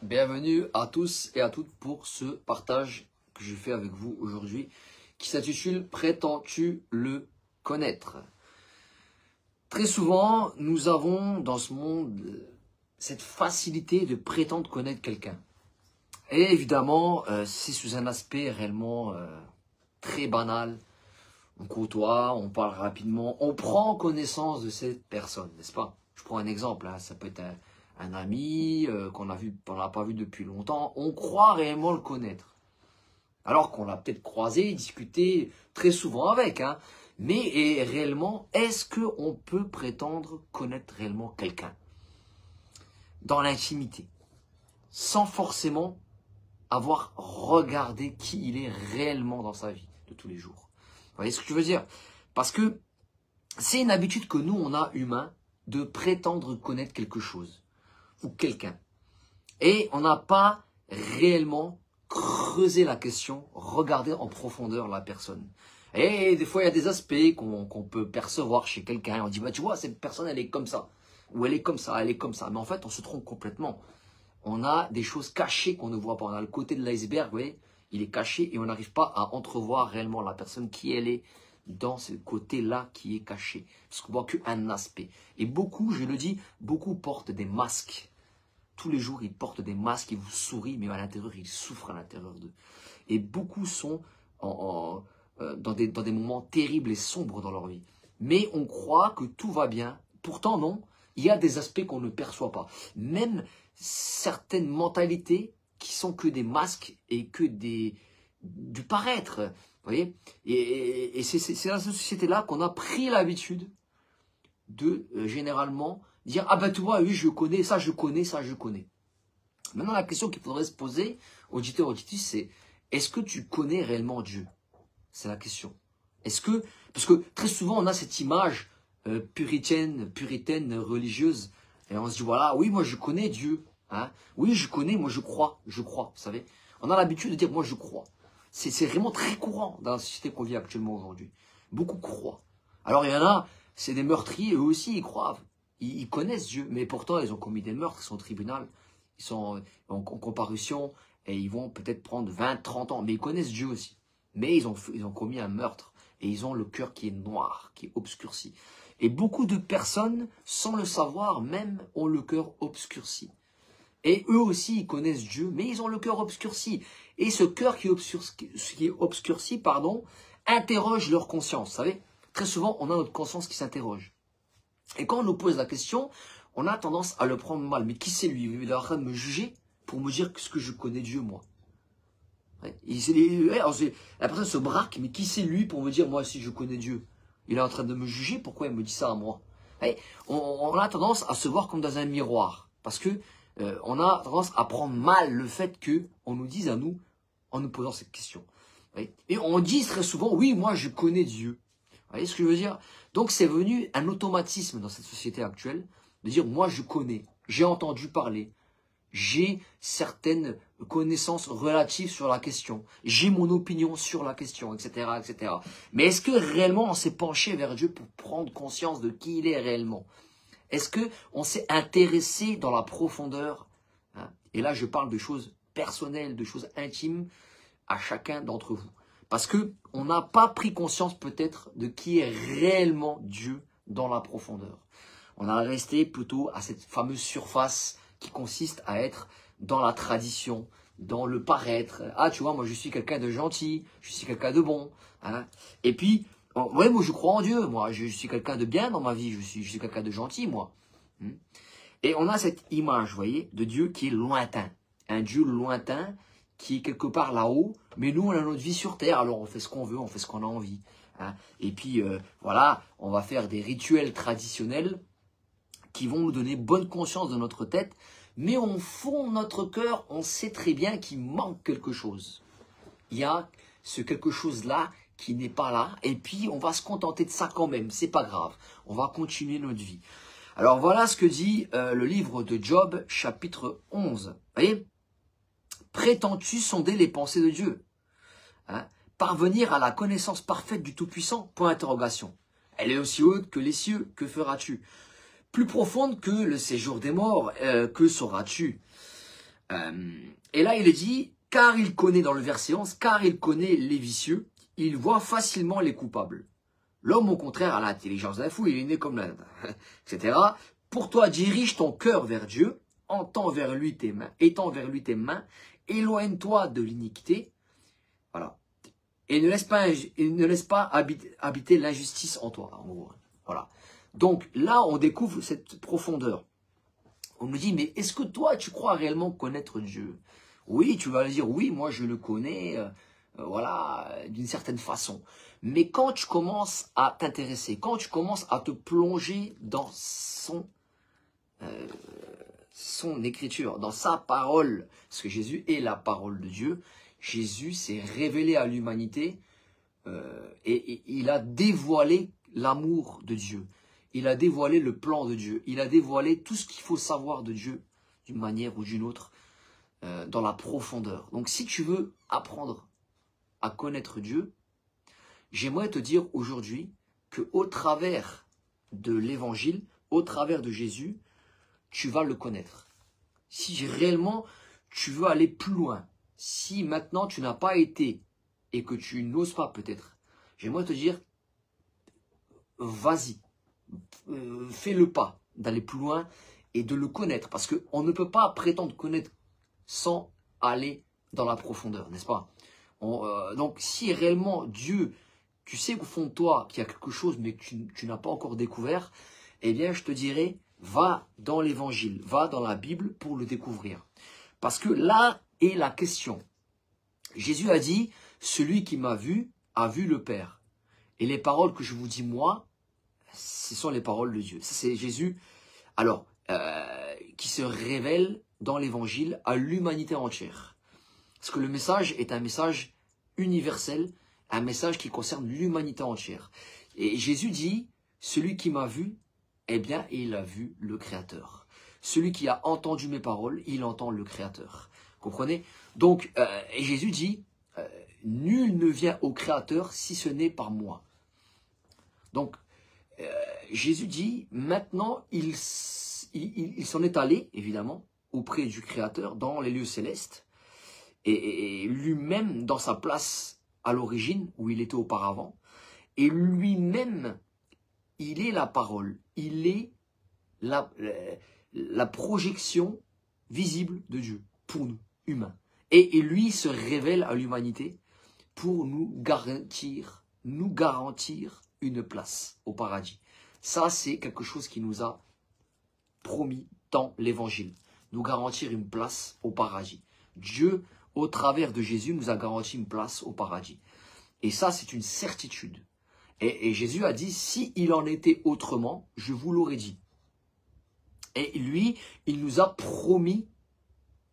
Bienvenue à tous et à toutes pour ce partage que je fais avec vous aujourd'hui qui s'intitule « Prétends-tu le connaître ?» Très souvent, nous avons dans ce monde cette facilité de prétendre connaître quelqu'un. Et évidemment, c'est sous un aspect réellement très banal. On côtoie, on parle rapidement, on prend connaissance de cette personne, n'est-ce pas? Je prends un exemple, hein, ça peut être un ami qu'on n'a pas vu depuis longtemps, on croit réellement le connaître. Alors qu'on l'a peut-être croisé, discuté très souvent avec. Hein. Mais réellement, est-ce qu'on peut prétendre connaître réellement quelqu'un dans l'intimité, sans forcément avoir regardé qui il est réellement dans sa vie de tous les jours? Vous voyez ce que je veux dire? Parce que c'est une habitude que nous, on a, humains, de prétendre connaître quelque chose ou quelqu'un. Et on n'a pas réellement creusé la question, regardé en profondeur la personne. Et des fois, il y a des aspects qu'on peut percevoir chez quelqu'un. On dit, bah, tu vois, cette personne, elle est comme ça. Ou elle est comme ça, elle est comme ça. Mais en fait, on se trompe complètement. On a des choses cachées qu'on ne voit pas. On a le côté de l'iceberg, vous voyez, il est caché et on n'arrive pas à entrevoir réellement la personne qui elle est dans ce côté-là qui est caché. Parce qu'on voit qu'un aspect. Et beaucoup, je le dis, beaucoup portent des masques. Tous les jours, ils portent des masques, ils vous sourient, mais à l'intérieur, ils souffrent à l'intérieur d'eux. Et beaucoup sont dans des moments terribles et sombres dans leur vie. Mais on croit que tout va bien. Pourtant, non. Il y a des aspects qu'on ne perçoit pas. Même certaines mentalités qui sont que des masques et que du paraître. Vous voyez? Et c'est dans cette société-là qu'on a pris l'habitude de, généralement, dire « Ah ben tu vois, oui, je connais, ça je connais, ça je connais ». Maintenant, la question qu'il faudrait se poser, auditeur, auditrice, c'est « Est-ce que tu connais réellement Dieu ?» C'est la question. Est-ce que, parce que très souvent, on a cette image puritaine, religieuse, et on se dit « Voilà, oui, moi je connais Dieu. Hein. Oui, je connais, moi je crois, vous savez. » On a l'habitude de dire « Moi je crois ». C'est vraiment très courant dans la société qu'on vit actuellement aujourd'hui. Beaucoup croient. Alors il y en a, c'est des meurtriers, eux aussi, ils croient. Ils connaissent Dieu, mais pourtant, ils ont commis des meurtres, ils sont au tribunal, ils sont en comparution, et ils vont peut-être prendre 20, 30 ans, mais ils connaissent Dieu aussi. Mais ils ont commis un meurtre, et ils ont le cœur qui est noir, qui est obscurci. Et beaucoup de personnes, sans le savoir même, ont le cœur obscurci. Et eux aussi, ils connaissent Dieu, mais ils ont le cœur obscurci. Et ce cœur qui est obscurci, interroge leur conscience, vous savez. Très souvent, on a notre conscience qui s'interroge. Et quand on nous pose la question, on a tendance à le prendre mal. Mais qui c'est lui? Il est en train de me juger pour me dire ce que je connais Dieu, moi. La personne se braque, mais qui c'est lui pour me dire, moi, si je connais Dieu? Il est en train de me juger, pourquoi il me dit ça à moi? On a tendance à se voir comme dans un miroir. Parce que on a tendance à prendre mal le fait qu'on nous dise à nous, en nous posant cette question. Et on dit très souvent, oui, moi, je connais Dieu. Vous voyez ce que je veux dire? Donc, c'est devenu un automatisme dans cette société actuelle de dire, moi, je connais, j'ai entendu parler, j'ai certaines connaissances relatives sur la question, j'ai mon opinion sur la question, etc., etc. Mais est-ce que réellement on s'est penché vers Dieu pour prendre conscience de qui il est réellement? Est-ce qu'on s'est intéressé dans la profondeur? Hein? Et là, je parle de choses personnelles, de choses intimes à chacun d'entre vous. Parce qu'on n'a pas pris conscience peut-être de qui est réellement Dieu dans la profondeur. On a resté plutôt à cette fameuse surface qui consiste à être dans la tradition, dans le paraître. Ah, tu vois, moi je suis quelqu'un de gentil, je suis quelqu'un de bon. Hein. Et puis, ouais, moi je crois en Dieu, moi je suis quelqu'un de bien dans ma vie, je suis quelqu'un de gentil, moi. Et on a cette image, vous voyez, de Dieu qui est lointain. Un Dieu lointain qui est quelque part là-haut, mais nous on a notre vie sur terre, alors on fait ce qu'on veut, on fait ce qu'on a envie. Hein. Et puis voilà, on va faire des rituels traditionnels qui vont nous donner bonne conscience de notre tête, mais au fond de notre cœur, on sait très bien qu'il manque quelque chose. Il y a ce quelque chose-là qui n'est pas là, et puis on va se contenter de ça quand même, c'est pas grave, on va continuer notre vie. Alors voilà ce que dit le livre de Job, chapitre 11. Vous voyez? Prétends-tu sonder les pensées de Dieu? Hein? Parvenir à la connaissance parfaite du Tout-Puissant? Point d'interrogation. Elle est aussi haute que les cieux, que feras-tu? Plus profonde que le séjour des morts, que sauras-tu? Et là, il est dit, car il connaît, dans le verset 11, car il connaît les vicieux, il voit facilement les coupables. L'homme, au contraire, a l'intelligence d'un fou, il est né comme l'Inde, etc. Pour toi, dirige ton cœur vers Dieu, étends vers lui tes mains, éloigne-toi de l'iniquité, voilà. Et ne laisse pas habiter l'injustice en toi, en gros. Voilà. Donc là, on découvre cette profondeur. On nous dit, mais est-ce que toi, tu crois réellement connaître Dieu? Oui, tu vas dire, oui, moi je le connais, voilà, d'une certaine façon. Mais quand tu commences à t'intéresser, quand tu commences à te plonger dans son écriture, dans sa parole, parce que Jésus est la parole de Dieu, Jésus s'est révélé à l'humanité et il a dévoilé l'amour de Dieu. Il a dévoilé le plan de Dieu. Il a dévoilé tout ce qu'il faut savoir de Dieu d'une manière ou d'une autre dans la profondeur. Donc si tu veux apprendre à connaître Dieu, j'aimerais te dire aujourd'hui qu'au travers de l'évangile, au travers de Jésus, tu vas le connaître. Si réellement tu veux aller plus loin, si maintenant tu n'as pas été et que tu n'oses pas peut-être, j'aimerais te dire, vas-y, fais le pas d'aller plus loin et de le connaître. Parce qu'on ne peut pas prétendre connaître sans aller dans la profondeur, n'est-ce pas? Donc si réellement Dieu, tu sais au fond de toi qu'il y a quelque chose mais que tu n'as pas encore découvert, eh bien je te dirais, va dans l'évangile, va dans la Bible pour le découvrir. Parce que là est la question. Jésus a dit, celui qui m'a vu a vu le Père. Et les paroles que je vous dis moi, ce sont les paroles de Dieu. Ça c'est Jésus, alors, qui se révèle dans l'évangile à l'humanité entière. Parce que le message est un message universel, un message qui concerne l'humanité entière. Et Jésus dit, celui qui m'a vu, eh bien, il a vu le Créateur. Celui qui a entendu mes paroles, il entend le Créateur. Comprenez? Donc, et Jésus dit, nul ne vient au Créateur si ce n'est par moi. Donc, Jésus dit, maintenant, il s'en est allé, évidemment, auprès du Créateur, dans les lieux célestes, et lui-même, dans sa place à l'origine, où il était auparavant, et lui-même, il est la parole, il est la projection visible de Dieu, pour nous, humains. Et lui se révèle à l'humanité pour nous garantir une place au paradis. Ça, c'est quelque chose qui nous a promis dans l'évangile. Nous garantir une place au paradis. Dieu, au travers de Jésus, nous a garanti une place au paradis. Et ça, c'est une certitude. Et Jésus a dit, si il en était autrement, je vous l'aurais dit. Et lui, il nous a promis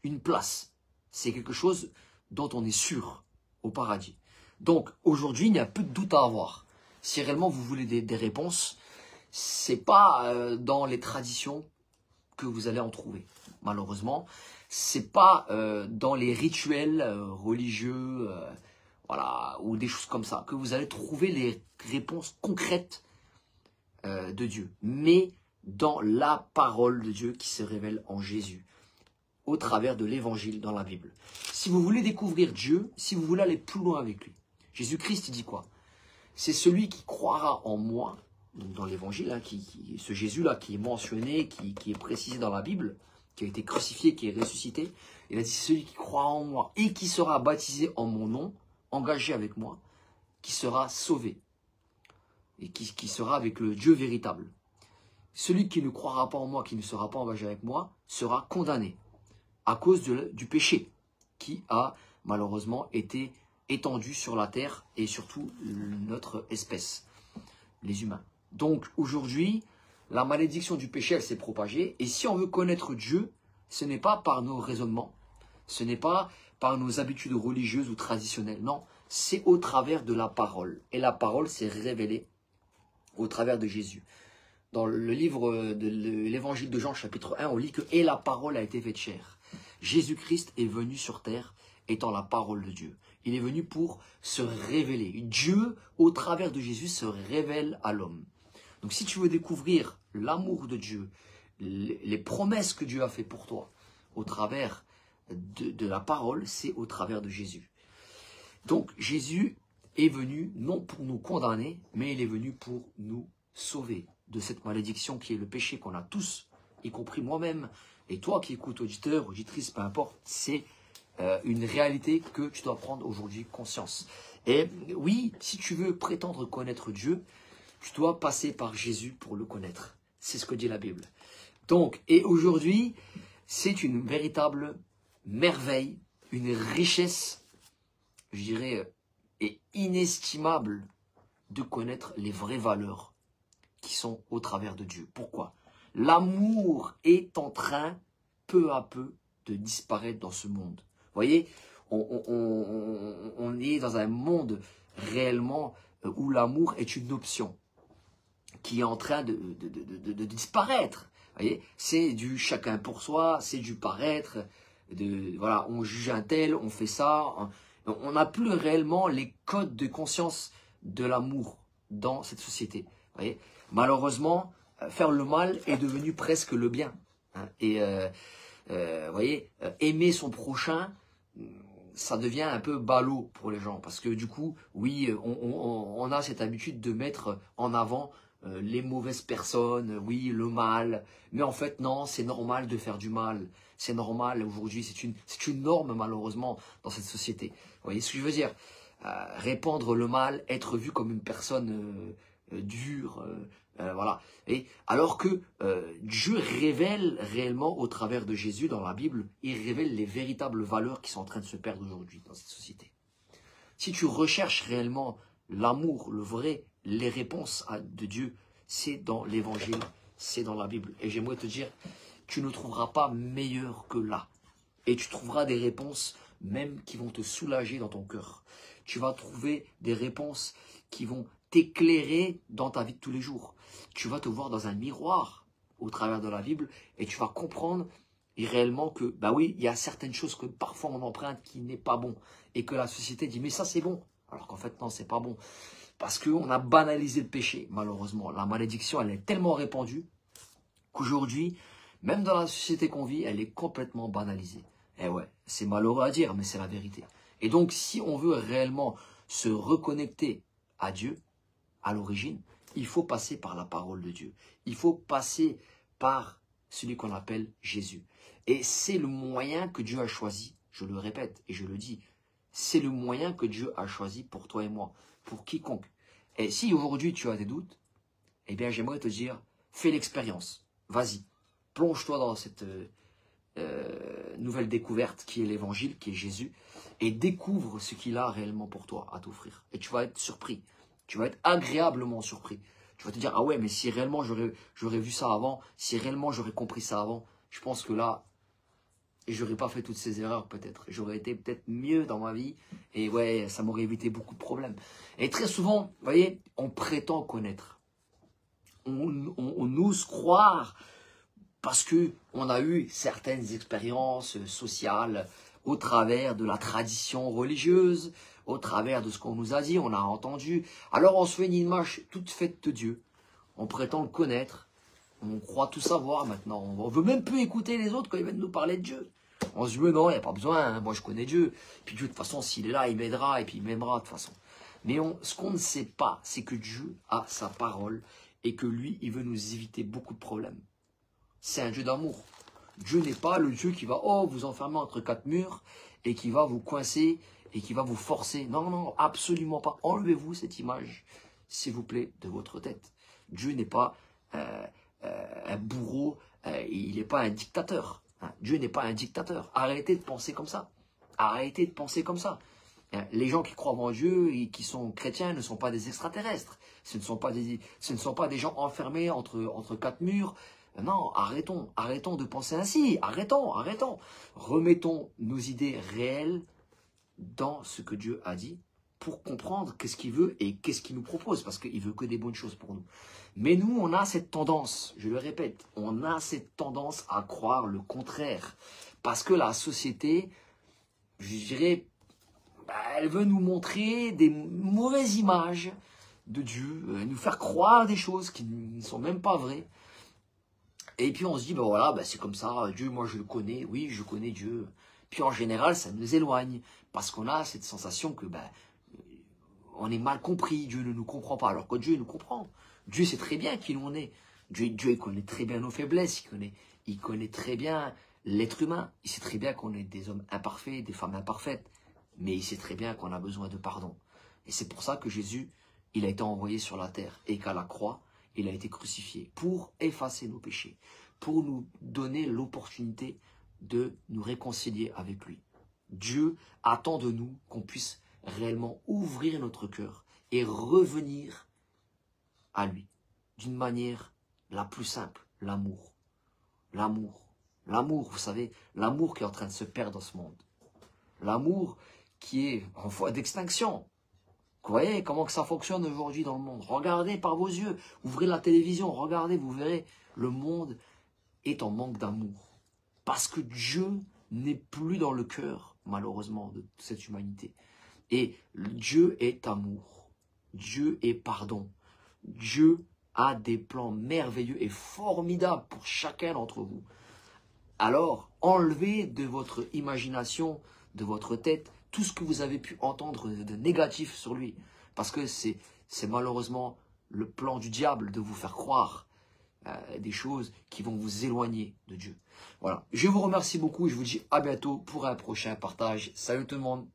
une place. C'est quelque chose dont on est sûr au paradis. Donc, aujourd'hui, il n'y a peu de doute à avoir. Si réellement vous voulez des réponses, c'est pas dans les traditions que vous allez en trouver. Malheureusement, c'est pas dans les rituels religieux, voilà, ou des choses comme ça, que vous allez trouver les réponses concrètes de Dieu. Mais dans la parole de Dieu qui se révèle en Jésus, au travers de l'évangile dans la Bible. Si vous voulez découvrir Dieu, si vous voulez aller plus loin avec lui, Jésus-Christ, il dit quoi? C'est celui qui croira en moi, donc dans l'évangile, hein, ce Jésus-là qui est mentionné, qui est précisé dans la Bible, qui a été crucifié, qui est ressuscité. Il a dit, c'est celui qui croira en moi et qui sera baptisé en mon nom, engagé avec moi, qui sera sauvé et qui sera avec le Dieu véritable. Celui qui ne croira pas en moi, qui ne sera pas engagé avec moi, sera condamné à cause du péché qui a malheureusement été étendu sur la terre et surtout notre espèce, les humains. Donc aujourd'hui, la malédiction du péché, elle s'est propagée. Et si on veut connaître Dieu, ce n'est pas par nos raisonnements, ce n'est pas par nos habitudes religieuses ou traditionnelles. Non, c'est au travers de la parole. Et la parole s'est révélée au travers de Jésus. Dans le livre de l'évangile de Jean, chapitre 1, on lit que « Et la parole a été faite chair ». Jésus-Christ est venu sur terre étant la parole de Dieu. Il est venu pour se révéler. Dieu, au travers de Jésus, se révèle à l'homme. Donc si tu veux découvrir l'amour de Dieu, les promesses que Dieu a fait pour toi, au travers de la parole, c'est au travers de Jésus. Donc Jésus est venu non pour nous condamner, mais il est venu pour nous sauver de cette malédiction qui est le péché qu'on a tous, y compris moi-même. Et toi qui écoutes, auditeur, auditrice, peu importe, c'est une réalité que tu dois prendre aujourd'hui conscience. Et oui, si tu veux prétendre connaître Dieu, tu dois passer par Jésus pour le connaître. C'est ce que dit la Bible. Donc, et aujourd'hui, c'est une véritable merveille, une richesse, je dirais, et inestimable de connaître les vraies valeurs qui sont au travers de Dieu. Pourquoi? L'amour est en train, peu à peu, de disparaître dans ce monde. Vous voyez, on est dans un monde réellement où l'amour est une option qui est en train de disparaître. Vous voyez, c'est du chacun pour soi, c'est du paraître, voilà, on juge un tel, on fait ça. On n'a plus réellement les codes de conscience de l'amour dans cette société. Vous voyez, malheureusement, faire le mal est devenu presque le bien. Hein, et vous voyez, aimer son prochain, ça devient un peu ballot pour les gens. Parce que du coup, oui, on a cette habitude de mettre en avant les mauvaises personnes, oui, le mal. Mais en fait, non, c'est normal de faire du mal. C'est normal, aujourd'hui, c'est une norme, malheureusement, dans cette société. Vous voyez ce que je veux dire? Répandre le mal, être vu comme une personne dure, voilà. Et alors que Dieu révèle réellement au travers de Jésus dans la Bible, il révèle les véritables valeurs qui sont en train de se perdre aujourd'hui dans cette société. Si tu recherches réellement l'amour, le vrai, les réponses de Dieu, c'est dans l'évangile, c'est dans la Bible. Et j'aimerais te dire, tu ne trouveras pas meilleur que là. Et tu trouveras des réponses même qui vont te soulager dans ton cœur. Tu vas trouver des réponses qui vont t'éclairer dans ta vie de tous les jours. Tu vas te voir dans un miroir au travers de la Bible et tu vas comprendre réellement que, bah oui, il y a certaines choses que parfois on emprunte qui n'est pas bon et que la société dit, mais ça c'est bon. Alors qu'en fait, non, c'est pas bon. Parce qu'on a banalisé le péché, malheureusement. La malédiction, elle est tellement répandue qu'aujourd'hui, même dans la société qu'on vit, elle est complètement banalisée. Et ouais, c'est malheureux à dire, mais c'est la vérité. Et donc, si on veut réellement se reconnecter à Dieu, à l'origine, il faut passer par la parole de Dieu. Il faut passer par celui qu'on appelle Jésus. Et c'est le moyen que Dieu a choisi, je le répète et je le dis, c'est le moyen que Dieu a choisi pour toi et moi, pour quiconque. Et si aujourd'hui tu as des doutes, eh bien j'aimerais te dire, fais l'expérience, vas-y, plonge-toi dans cette nouvelle découverte qui est l'évangile, qui est Jésus, et découvre ce qu'il a réellement pour toi à t'offrir. Et tu vas être surpris, tu vas être agréablement surpris. Tu vas te dire, ah ouais, mais si réellement j'aurais vu ça avant, si réellement j'aurais compris ça avant, je pense que là, j'aurais pas fait toutes ces erreurs peut-être. J'aurais été peut-être mieux dans ma vie, et ouais, ça m'aurait évité beaucoup de problèmes. Et très souvent, vous voyez, on prétend connaître. On ose croire parce qu'on a eu certaines expériences sociales au travers de la tradition religieuse, au travers de ce qu'on nous a dit, on a entendu. Alors on se fait une image toute faite de Dieu. On prétend le connaître. On croit tout savoir maintenant. On ne veut même plus écouter les autres quand ils viennent nous parler de Dieu. On se dit, mais non, il n'y a pas besoin, hein, moi je connais Dieu. Puis Dieu, de toute façon, s'il est là, il m'aidera et puis il m'aimera de toute façon. Mais ce qu'on ne sait pas, c'est que Dieu a sa parole et que lui, il veut nous éviter beaucoup de problèmes. C'est un Dieu d'amour. Dieu n'est pas le Dieu qui va vous enfermer entre quatre murs et qui va vous coincer et qui va vous forcer. Non, non, absolument pas. Enlevez-vous cette image, s'il vous plaît, de votre tête. Dieu n'est pas un bourreau, il n'est pas un dictateur. Hein. Dieu n'est pas un dictateur. Arrêtez de penser comme ça. Arrêtez de penser comme ça. Hein. Les gens qui croient en Dieu et qui sont chrétiens ne sont pas des extraterrestres. Ce ne sont pas des gens enfermés entre quatre murs. Non, arrêtons de penser ainsi. Arrêtons. Remettons nos idées réelles dans ce que Dieu a dit pour comprendre qu'est-ce qu'il veut et qu'est-ce qu'il nous propose, parce qu'il veut que des bonnes choses pour nous. Mais nous, on a cette tendance, je le répète, on a cette tendance à croire le contraire, parce que la société, je dirais, elle veut nous montrer des mauvaises images de Dieu, nous faire croire des choses qui ne sont même pas vraies. Et puis on se dit, ben voilà, ben c'est comme ça, Dieu, moi je le connais, oui, je connais Dieu. Puis en général, ça nous éloigne, parce qu'on a cette sensation que on est mal compris, Dieu ne nous comprend pas, alors que Dieu nous comprend. Dieu sait très bien qui l'on est. Dieu il connaît très bien nos faiblesses, il connaît très bien l'être humain. Il sait très bien qu'on est des hommes imparfaits, des femmes imparfaites, mais il sait très bien qu'on a besoin de pardon. Et c'est pour ça que Jésus, il a été envoyé sur la terre et qu'à la croix, il a été crucifié pour effacer nos péchés, pour nous donner l'opportunité de nous réconcilier avec lui. Dieu attend de nous qu'on puisse réellement ouvrir notre cœur et revenir à lui d'une manière la plus simple, l'amour. L'amour. L'amour, vous savez, l'amour qui est en train de se perdre dans ce monde. L'amour qui est en voie d'extinction. Vous voyez comment que ça fonctionne aujourd'hui dans le monde. Regardez par vos yeux, ouvrez la télévision, regardez, vous verrez, le monde est en manque d'amour. Parce que Dieu n'est plus dans le cœur, malheureusement, de cette humanité. Et Dieu est amour. Dieu est pardon. Dieu a des plans merveilleux et formidables pour chacun d'entre vous. Alors, enlevez de votre imagination, de votre tête, tout ce que vous avez pu entendre de négatif sur lui. Parce que c'est malheureusement le plan du diable de vous faire croire des choses qui vont vous éloigner de Dieu. Voilà. Je vous remercie beaucoup et je vous dis à bientôt pour un prochain partage. Salut tout le monde.